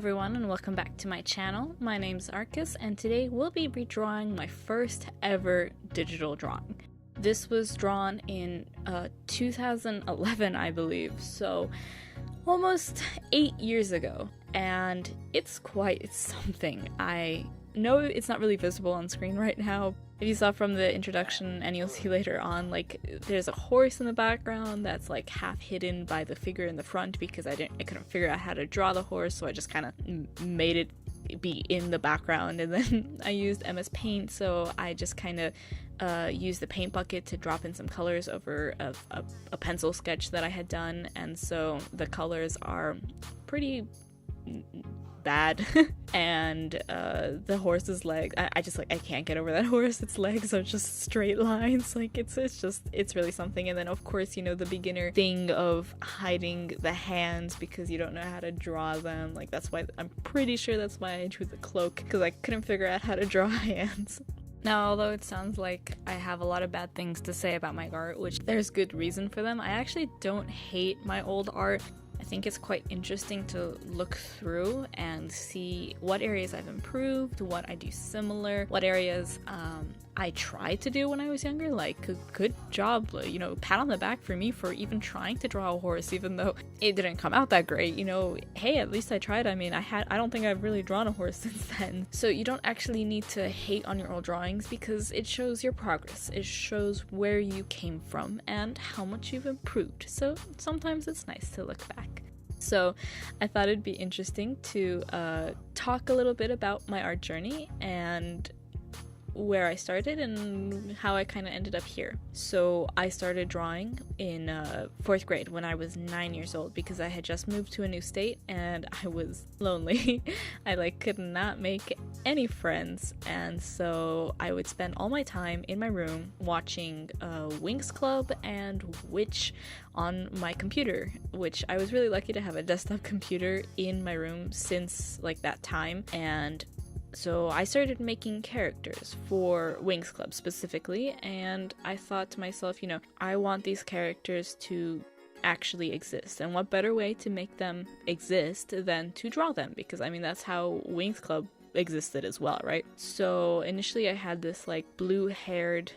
everyone, and welcome back to my channel. My name's Arcus, and today we'll be redrawing my first ever digital drawing. This was drawn in 2011, I believe, so almost 8 years ago, and it's quite something. I know it's not really visible on screen right now. If you saw from the introduction, and you'll see later on, like, there's a horse in the background that's like half hidden by the figure in the front because I couldn't figure out how to draw the horse, so I just kind of made it be in the background. And then I used MS Paint, so I just kind of used the paint bucket to drop in some colors over a pencil sketch that I had done, and so the colors are pretty bad. And the horse's legs, I can't get over that horse. Its legs are just straight lines. Like, it's really something. And then of course, you know, the beginner thing of hiding the hands because you don't know how to draw them. Like, I'm pretty sure that's why I drew the cloak, because I couldn't figure out how to draw hands. Now, although it sounds like I have a lot of bad things to say about my art, which there's good reason for them, I actually don't hate my old art. I think it's quite interesting to look through and see what areas I've improved, what I do similar, what areas I tried to do when I was younger. Like, good job, you know, pat on the back for me for even trying to draw a horse, even though it didn't come out that great. You know, hey, at least I tried. I mean, I don't think I've really drawn a horse since then. So you don't actually need to hate on your old drawings because it shows your progress. It shows where you came from and how much you've improved. So sometimes it's nice to look back. So I thought it'd be interesting to talk a little bit about my art journey and where I started and how I kind of ended up here. So I started drawing in 4th grade when I was 9 years old because I had just moved to a new state and I was lonely. I could not make any friends, and so I would spend all my time in my room watching Winx Club and Witch on my computer, which I was really lucky to have a desktop computer in my room since that time. And so I started making characters for Winx Club specifically, and I thought to myself, you know, I want these characters to actually exist, and what better way to make them exist than to draw them, because I mean that's how Winx Club existed as well, right? So initially I had this blue-haired,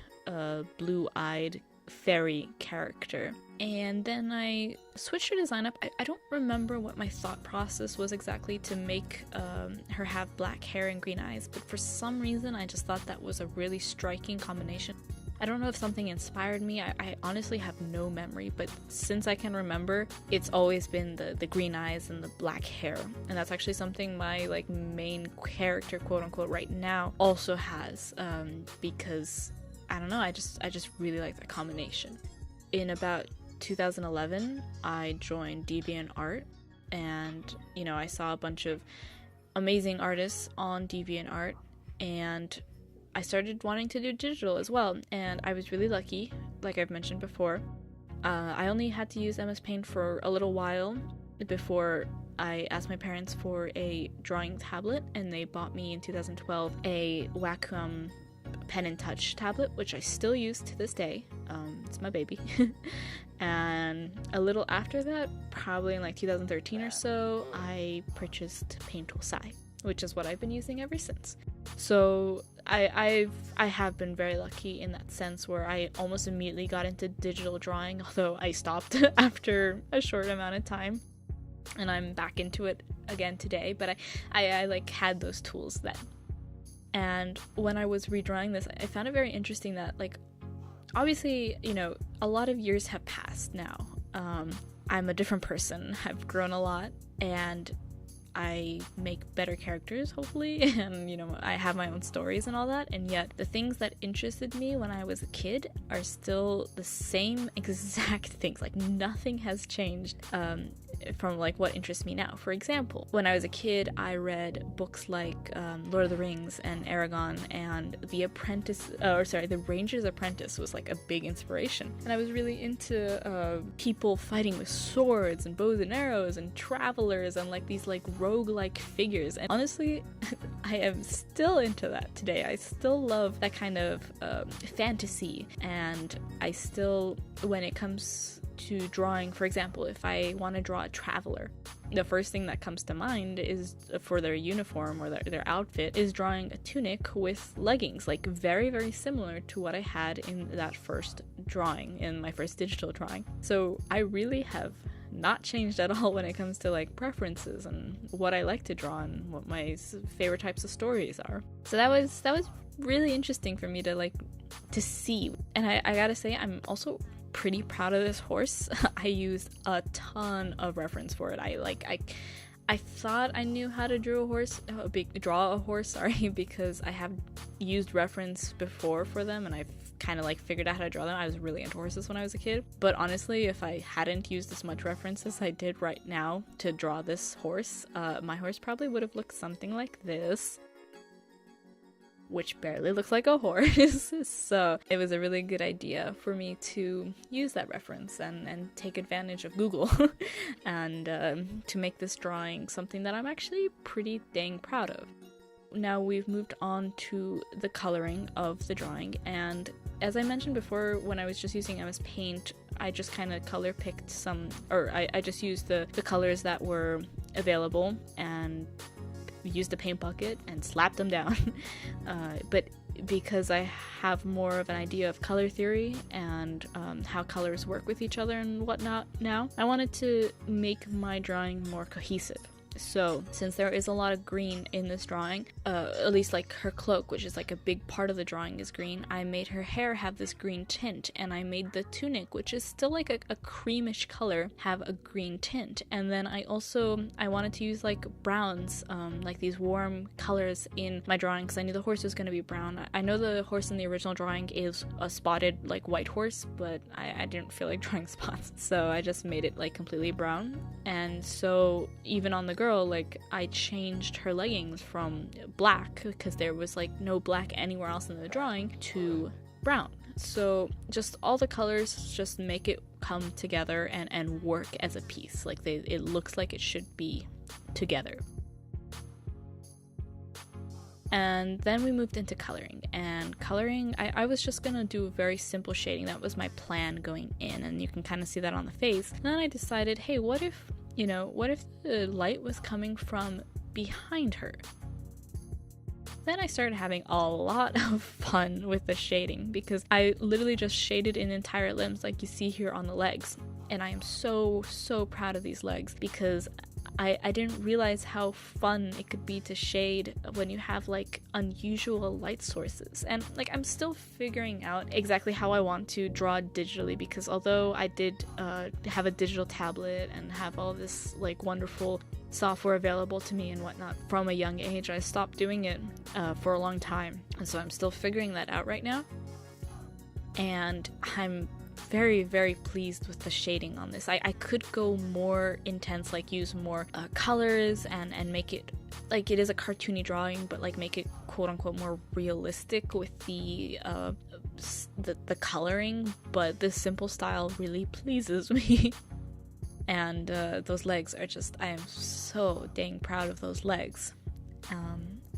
blue-eyed fairy character, and then I switched her design up. I don't remember what my thought process was exactly to make her have black hair and green eyes, but for some reason I just thought that was a really striking combination. I don't know if something inspired me. I honestly have no memory, but since I can remember, it's always been the green eyes and the black hair, and that's actually something my main character, quote unquote, right now also has, because I don't know, I just really like that combination. In about 2011, I joined DeviantArt, and you know, I saw a bunch of amazing artists on DeviantArt, and I started wanting to do digital as well, and I was really lucky, like I've mentioned before. I only had to use MS Paint for a little while before I asked my parents for a drawing tablet, and they bought me in 2012 a Wacom pen and touch tablet, which I still use to this day. It's my baby. And a little after that, probably in 2013 or so, I purchased Tool Sai, which is what I've been using ever since. So I have been very lucky in that sense, where I almost immediately got into digital drawing, although I stopped after a short amount of time, and I'm back into it again today. But I had those tools then. And when I was redrawing this, I found it very interesting that, obviously, you know, a lot of years have passed now. I'm a different person. I've grown a lot, and I make better characters, hopefully, and, you know, I have my own stories and all that, and yet the things that interested me when I was a kid are still the same exact things. Nothing has changed from what interests me now. For example, when I was a kid, I read books like Lord of the Rings and Aragon, and The Ranger's Apprentice was a big inspiration. And I was really into people fighting with swords and bows and arrows and travelers and these rogue-like figures. And honestly, I am still into that today. I still love that kind of fantasy, and I still, when it comes to drawing, for example, if I want to draw a traveler, the first thing that comes to mind is for their uniform or their outfit is drawing a tunic with leggings, like very, very similar to what I had in that first drawing, in my first digital drawing. So I really have not changed at all when it comes to like preferences and what I like to draw and what my favorite types of stories are. So that was really interesting for me to see. And I gotta say, I'm also pretty proud of this horse. I used a ton of reference for it. I thought I knew how to draw a horse, because I have used reference before for them, and I've kind of like figured out how to draw them. I was really into horses when I was a kid, but honestly, if I hadn't used as much reference as I did right now to draw this horse, my horse probably would have looked something like this, which barely looks like a horse. So it was a really good idea for me to use that reference and take advantage of Google and to make this drawing something that I'm actually pretty dang proud of. Now we've moved on to the coloring of the drawing, and as I mentioned before, when I was just using MS Paint, I just kind of color picked I just used the colors that were available and used the paint bucket and slapped them down. But because I have more of an idea of color theory and how colors work with each other and whatnot now, I wanted to make my drawing more cohesive. So since there is a lot of green in this drawing, at least like her cloak, which is like a big part of the drawing, is green, I made her hair have this green tint, and I made the tunic, which is still like a creamish color, have a green tint. And then I wanted to use like browns, like these warm colors in my drawing, because I knew the horse was going to be brown. I know the horse in the original drawing is a spotted like white horse, but I didn't feel like drawing spots, so I just made it like completely brown. And so even on the girl, like I changed her leggings from black, because there was like no black anywhere else in the drawing, to brown. So just all the colors just make it come together and work as a piece. Like it looks like it should be together. And then we moved into coloring, and coloring, I was just gonna do very simple shading. That was my plan going in, and you can kind of see that on the face. And then I decided, hey, what if the light was coming from behind her? Then I started having a lot of fun with the shading, because I literally just shaded in entire limbs like you see here on the legs. And I am so proud of these legs, because I didn't realize how fun it could be to shade when you have like unusual light sources. And like I'm still figuring out exactly how I want to draw digitally, because although I did have a digital tablet and have all this like wonderful software available to me and whatnot from a young age, I stopped doing it for a long time. And so I'm still figuring that out right now. And I'm very pleased with the shading on this. I could go more intense, like use more colors and make it like it is a cartoony drawing, but like make it quote unquote more realistic with the coloring, but this simple style really pleases me. And those legs are just, I am so dang proud of those legs.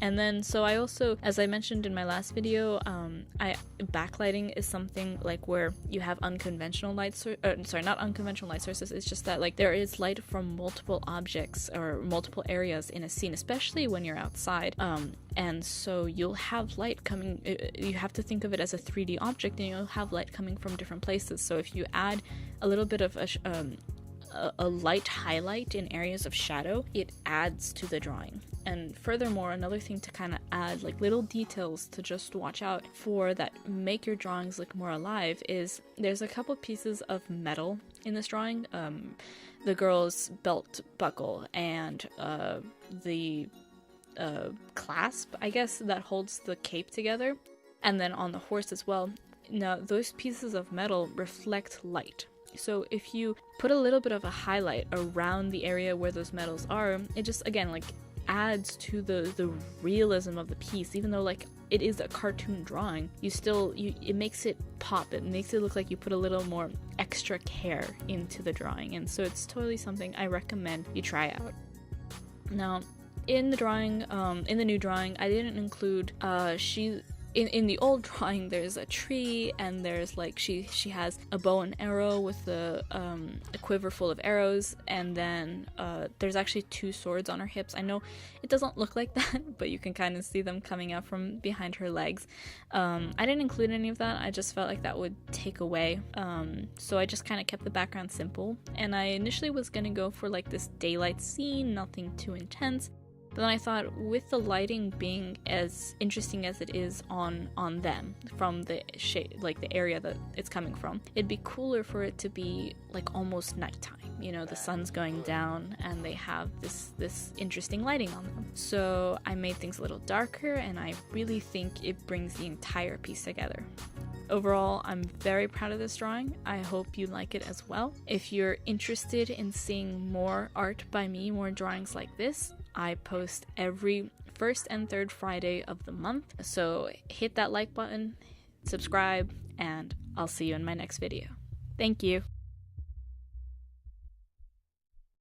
And then, so I also, as I mentioned in my last video, backlighting is something like where you have unconventional light not unconventional light sources, it's just that like there is light from multiple objects or multiple areas in a scene, especially when you're outside. And so you'll have light coming, you have to think of it as a 3D object, and you'll have light coming from different places. So if you add a little bit of a light highlight in areas of shadow, it adds to the drawing. And furthermore, another thing to kind of add, like little details to just watch out for that make your drawings look more alive, is there's a couple pieces of metal in this drawing. The girl's belt buckle and the clasp, I guess, that holds the cape together, and then on the horse as well. Now, those pieces of metal reflect light. So if you put a little bit of a highlight around the area where those metals are, it just, again, like adds to the realism of the piece. Even though like it is a cartoon drawing, it makes it pop. It makes it look like you put a little more extra care into the drawing. And so it's totally something I recommend you try out. Now, in the drawing, in the new drawing, I didn't include, in the old drawing there's a tree, and there's like she has a bow and arrow with a quiver full of arrows, and then there's actually 2 swords on her hips. I know it doesn't look like that, but you can kind of see them coming out from behind her legs. I didn't include any of that. I just felt like that would take away, so I just kind of kept the background simple, and I initially was gonna go for like this daylight scene, nothing too intense. But then I thought, with the lighting being as interesting as it is on them from the shade, like the area that it's coming from, it'd be cooler for it to be like almost nighttime. You know, the sun's going down and they have this interesting lighting on them. So I made things a little darker, and I really think it brings the entire piece together. Overall, I'm very proud of this drawing. I hope you like it as well. If you're interested in seeing more art by me, more drawings like this, I post every first and third Friday of the month. So hit that like button, subscribe, and I'll see you in my next video. Thank you.